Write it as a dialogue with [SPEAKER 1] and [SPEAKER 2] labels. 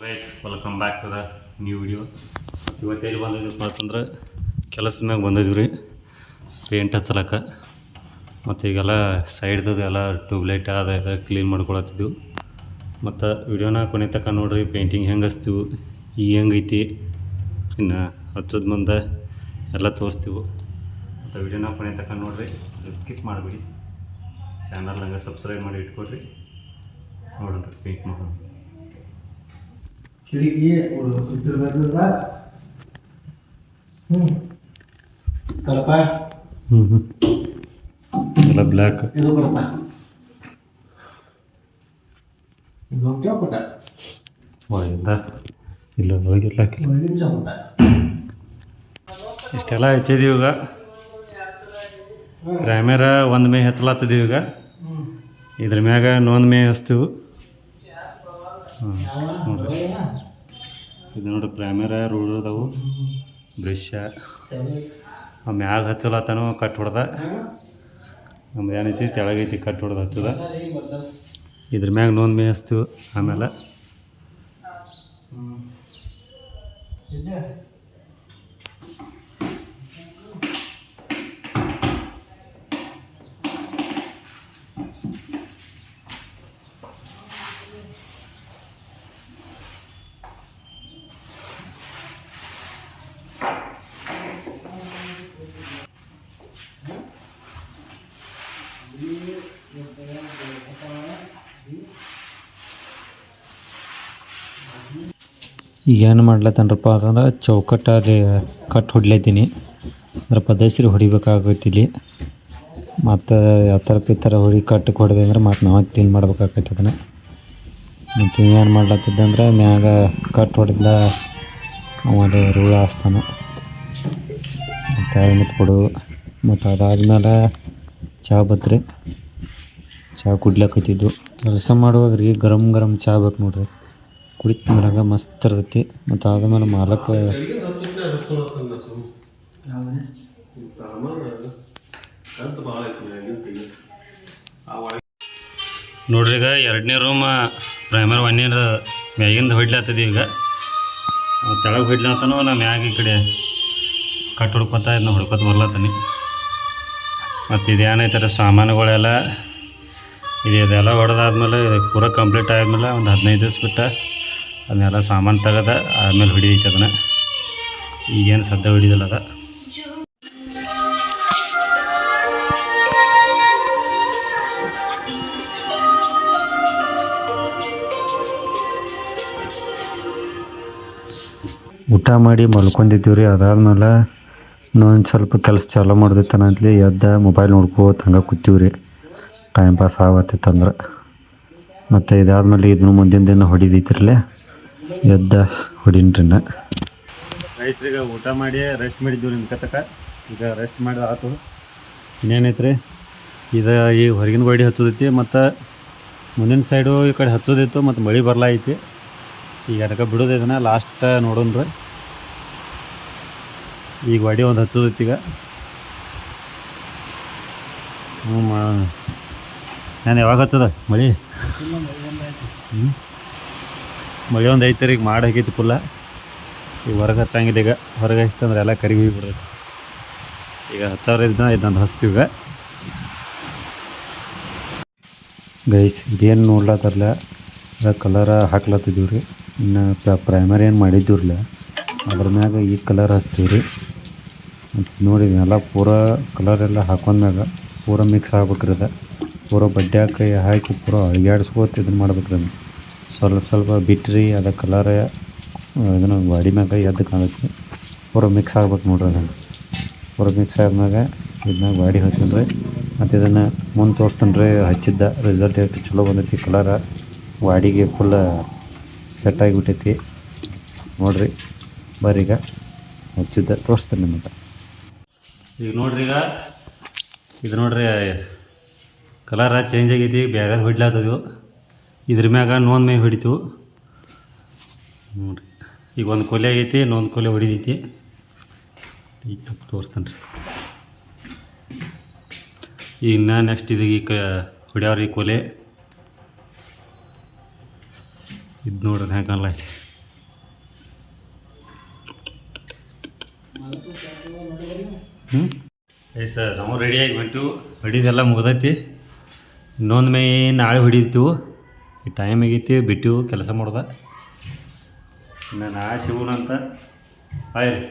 [SPEAKER 1] Guys welcome back to the new video. ಮತ್ತು ಇವತ್ತು ಎಲ್ಲಿ ಬಂದಿದ್ದೀವಪ್ಪ ಅಂತಂದ್ರೆ ಕೆಲಸದ ಮ್ಯಾಗ ಬಂದಿದ್ವಿ ರೀ ಪೇಂಟ್ ಹಚ್ಚಲಕ್ಕೆ. ಮತ್ತು ಈಗೆಲ್ಲ ಸೈಡ್ದು ಎಲ್ಲ ಟ್ಯೂಬ್ಲೈಟ್ ಅದ ಕ್ಲೀನ್ ಮಾಡ್ಕೊಳತ್ತಿದ್ವು. ಮತ್ತು ವಿಡಿಯೋನ ಕೊನೆ ತನಕ ನೋಡಿರಿ, ಪೇಂಟಿಂಗ್ ಹೆಂಗೆ ಹಚ್ತೀವಿ, ಈಗ ಹೆಂಗೈತಿ, ಇನ್ನು ಹಚ್ಚೋದು ಮುಂದೆ ಎಲ್ಲ ತೋರಿಸ್ತೀವಿ. ಮತ್ತು ವಿಡಿಯೋನ ಕೊನೆ ತನಕ ನೋಡಿರಿ, ಸ್ಕಿಪ್ ಮಾಡಿಬಿಡಿ. ಚಾನಲ್ ಹಂಗೆ ಸಬ್ಸ್ಕ್ರೈಬ್ ಮಾಡಿ ಇಟ್ಕೊಡ್ರಿ. ನೋಡೋಣ ಪೇಂಟ್ ಮಾಡೋಣ.
[SPEAKER 2] ಕಿಟಕಿ ಇಟ್ಟಿರ್ಬೇಕಲ್ಲ. ಕಡಪ
[SPEAKER 1] ಎಲ್ಲ ಬ್ಲ್ಯಾಕ್.
[SPEAKER 2] ಇದು ಕಡಪ, ಇದು ಚೌಪಟ,
[SPEAKER 1] ಇಲ್ಲ ಹೋಗಿಲ್ಲ.
[SPEAKER 2] ಚೌಪಟ
[SPEAKER 1] ಇಷ್ಟೆಲ್ಲ ಹಚ್ಚಿದೀವಿ. ಈಗ ಪ್ರೈಮೇರ ಒಂದು ಮೇ ಹಚ್ಚಲತ್ತಿದ್ದೀವಿ. ಈಗ ಇದ್ರ ಮ್ಯಾಗ ಇನ್ನೊಂದು ಮೇ ಹಚ್ತೀವಿ. ನೋಡ್ರಿ, ಇದು ನೋಡ್ರಿ ಪ್ರೈಮೇರ ರೂಲ್ ಅದಾವು, ಬ್ರಷ್ ಮ್ಯಾಗ ಹಚ್ಚಲತ್ತನೂ ಕಟ್ ಹೊಡೆದ. ನಮ್ದು ಏನೈತಿ ತೆಳಗೈತಿ ಕಟ್ ಹೊಡೆದು ಹಚ್ಚದ. ಇದ್ರ ಮ್ಯಾಗ ಇನ್ನೊಂದು ಮೇ ಹಚ್ತೀವಿ. ಆಮೇಲೆ
[SPEAKER 3] ಈಗ ಏನು ಮಾಡ್ಲತ್ತನ್ರಪ್ಪ ಅಂತಂದ್ರೆ ಚೌಕಟ್ಟಾಗಿ ಕಟ್ ಹೊಡ್ಲತ್ತೀನಿ. ಅಂದ್ರೆ ಪದಸಿರಿ ಹೊಡಿಬೇಕಾಗೈತಿ ಇಲ್ಲಿ. ಮತ್ತು ಯಾವ ಥರ ಪಿತ್ತರ ಹೊಡಿ ಕಟ್ಟಕ್ಕೆ ಹೊಡೆದೆ ಅಂದ್ರೆ ಮತ್ತು ನಾವು ಕ್ಲೀನ್ ಮಾಡ್ಬೇಕಾಗೈತೆ ಅದನ್ನು. ಮತ್ತು ಏನು ಮಾಡ್ಲತ್ತಿದ್ದೆ ಅಂದ್ರೆ ಮ್ಯಾಗ ಕಟ್ ಹೊಡೆದ ಅವನು ರೂಳ ಹಾಸ್ತಾನೆ. ಮತ್ತು ಮತ್ತು ಕೊಡು. ಮತ್ತು ಅದಾದ್ಮೇಲೆ ಚಹಾ ಬತ್ರಿ, ಚಹಾ ಕುಡ್ಲಕ್ಕತ್ತಿದ್ದು. ಕೆಲಸ ಮಾಡುವಾಗ ರೀ ಗರಂ ಗರಂ ಚಹಾ ಬೇಕು ನೋಡ್ರಿ, ಕುಡಿತಂದ್ರಾಗ ಮಸ್ತ್ ಇರ್ತೈತಿ. ಮತ್ತು ಆದ್ಮೇಲೆ ಮಾಲಕ
[SPEAKER 1] ನೋಡ್ರಿ, ಈಗ ಎರಡನೇ ರೂಮ್ ಪ್ರೈಮರ್ ಒಂದೇನು ಮ್ಯಾಗಿಂದ ಹೊಡ್ಲಾತ್ತದೀವಿ. ಈಗ ತೆಳಗೆ ಹೊಡ್ಲಾತನೋ ನಾ ಮ್ಯಾಗ ಈ ಕಡೆ ಕಟ್ ಹೊಡ್ಕೊತ ಇದನ್ನ ಹೊಡ್ಕೊತ ಬರ್ಲತ್ತೀನಿ. ಮತ್ತು ಇದೇನೈತಾರೆ ಸಾಮಾನುಗಳೆಲ್ಲ ಇದೆಲ್ಲ ಹೊಡೆದಾದ್ಮೇಲೆ ಪೂರ ಕಂಪ್ಲೀಟ್ ಆದಮೇಲೆ ಒಂದು 15 ದಿವಸ ಬಿಟ್ಟು ಅದನ್ನೆಲ್ಲ ಸಾಮಾನು ತೆಗೆದ ಆದಮೇಲೆ ಹೊಡಿಯೈತೆ ಅದನ್ನು. ಈಗೇನು ಸದ್ಯ ಹೊಡಿದಿಲ್ಲ ಅದ.
[SPEAKER 3] ಊಟ ಮಾಡಿ ಮಲ್ಕೊಂಡಿದ್ದೀವಿ ರೀ. ಅದಾದ್ಮೇಲೆ ಇನ್ನೊಂದು ಸ್ವಲ್ಪ ಕೆಲಸ ಚಾಲೂ ಮಾಡ್ದೈತನಂತಲಿ ಎದ್ದ ಮೊಬೈಲ್ ನೋಡ್ಕೋತ ಹಂಗೆ ಕೂತೀವಿ ರೀ. ಟೈಮ್ ಪಾಸ್ ಆಗತ್ತಿತ್ತಂದ್ರೆ. ಮತ್ತು ಇದಾದ್ಮೇಲೆ ಇದನ್ನು ಮುಂದಿನ ದಿನ ಹೊಡಿದೈತಿರಲ್ಲೇ ಎದ್ದ ಹೊಡಿನ್ರಿ.
[SPEAKER 1] ರೈಸ್ರಿಗೆ ಊಟ ಮಾಡಿ ರೆಸ್ಟ್ ಮಾಡಿದ್ದೀವಿ ನಿಮ್ಮ ತಕ. ಈಗ ರೆಸ್ಟ್ ಮಾಡಿದ ಆತು. ಇನ್ನೇನೈತೆ ರೀ, ಇದು ಈ ಹೊರಗಿನ ಗೋಡಿ ಹಚ್ಚೋದೈತಿ ಮತ್ತು ಮುಂದಿನ ಸೈಡು ಈ ಕಡೆ ಹಚ್ಚೋದಿತ್ತು. ಮತ್ತು ಮಳೆ ಬರ್ಲಾಯ್ತಿ. ಈಗ ಅದಕ್ಕೆ ಬಿಡೋದು ಇದನ್ನು ಲಾಸ್ಟ್ ನೋಡೋಣ ರೀ. ಈಗ ಗಾಡಿ ಒಂದು ಹಚ್ಚೋದೈತಿ. ಈಗ ನಾನು ಯಾವಾಗ ಹಚ್ಚದ ಮಳೆ ಮಳೆ ಒಂದು ಐತೆ ರೀ. ಈಗ ಮಾಡಿ ಹಾಕೈತಿ ಫುಲ್ಲ. ಈಗ ಹೊರಗೆ ಹಚ್ಚಂಗಿಲ್ಲ. ಈಗ ಹೊರಗೆ ಹಚ್ತಂದ್ರೆ ಎಲ್ಲ ಕರಿಗಿ ಹೋಗಿಬಿಡ್ತೈತಿ. ಈಗ ಹಚ್ಚವ್ರ ಇದೊಂದು ಹಚ್ತೀವಿ. ಈಗ
[SPEAKER 3] ಗೈಸ್ ಇದೇನು ನೋಡ್ಲತ್ತಾರಲ್ಲ, ಅದ ಕಲರ ಹಾಕ್ಲತ್ತಿದ್ದೀವಿ ರೀ. ಇನ್ನು ಪ್ರೈಮರಿ ಏನು ಮಾಡಿದ್ದೀವ್ರಲ್ಲ ಅದ್ರ ಮ್ಯಾಗ ಈ ಕಲರ್ ಹಚ್ತೀವಿ ರೀ. ಮತ್ತು ನೋಡಿ ಎಲ್ಲ ಪೂರ ಕಲರೆಲ್ಲ ಹಾಕೊಂಡ್ಮ್ಯಾಗ ಪೂರ ಮಿಕ್ಸ್ ಆಗ್ಬೇಕ್ರಿ. ಅದ ಪೂರ ಬಡ್ಡೆ ಕೈ ಹಾಕಿ ಪೂರ ಅಳಿಗಾಡ್ಸ್ಕೋತ ಇದನ್ನು ಮಾಡ್ಬೇಕ್ರಿ. ಅದನ್ನು ಸ್ವಲ್ಪ ಸ್ವಲ್ಪ ಬಿಟ್ರಿ ಅದ ಕಲರ ಇದನ್ನು ಗಾಡಿ ಮ್ಯಾಗ ಎದ್ದು ಕಾಣುತ್ತೆ. ಪೂರ ಮಿಕ್ಸ್ ಆಗ್ಬೇಕು ನೋಡ್ರಿ. ಅದನ್ನು ಪೂರ ಮಿಕ್ಸ್ ಆದ್ಮ್ಯಾಗ ಇದನ್ನ ಗಾಡಿ ಹಚ್ತೀನಿ ರೀ. ಮತ್ತು ಇದನ್ನು ಮುಂದೆ ತೋರಿಸ್ತಾನೆ ರೀ ಹಚ್ಚಿದ್ದ ರಿಸಲ್ಟ್ ಎಷ್ಟು ಚಲೋ ಬಂದೈತಿ. ಕಲರ ಗಾಡಿಗೆ ಫುಲ್ ಸೆಟ್ ಆಗಿಬಿಟ್ಟೈತಿ ನೋಡ್ರಿ. ಬರ್ರಿ ಈಗ ಹಚ್ಚಿದ್ದ ತೋರಿಸ್ತಾನೆ ನಿಮಗೆ.
[SPEAKER 1] ಈಗ ನೋಡ್ರಿ, ಈಗ ಇದು ನೋಡ್ರಿ ಕಲರ ಚೇಂಜ್ ಆಗೈತಿ. ಬೇರೆ ಹೊಡ್ಲಾತದವು. ಇದ್ರ ಮ್ಯಾಗ ಇನ್ನೊಂದು ಮೇ ಹೊಡಿತೀವಿ ನೋಡ್ರಿ. ಈಗ ಒಂದು ಕೊಲೆ ಆಗೈತಿ, ಇನ್ನೊಂದು ಕೊಲೆ ಹೊಡಿದೈತಿ. ಈಗ ತೋರಿಸ್ತಾನೆ ರೀ. ಈಗ ನೆಕ್ಸ್ಟ್ ಇದು ಈಗ ಹೊಡ್ಯಾವ್ರಿ ಕೊಲೆ. ಇದು ನೋಡ್ರಿ ಹ್ಯಾಂಗೆ ಕಾಣಲೈತಿ.
[SPEAKER 3] ಹ್ಞೂ
[SPEAKER 1] ಏಯ್ ಸರ್ ನಾವು ರೆಡಿಯಾಗಿ ಹೊಂಟಿವು ಹೊಡಿದೆಲ್ಲ ಮುಗ್ದೈತಿ ಇನ್ನೊಂದು ಮೇ ನಾಳೆ ಹೊಡಿತೀವಿ ಈ ಟೈಮ್ ಆಗೈತಿ ಬಿಟ್ಟಿವು ಕೆಲಸ ಮಾಡ್ದ ಇನ್ನು ನಾಳೆ ಸಿಗೋಣ ಅಂತ ಬಾಯ್ ರೀ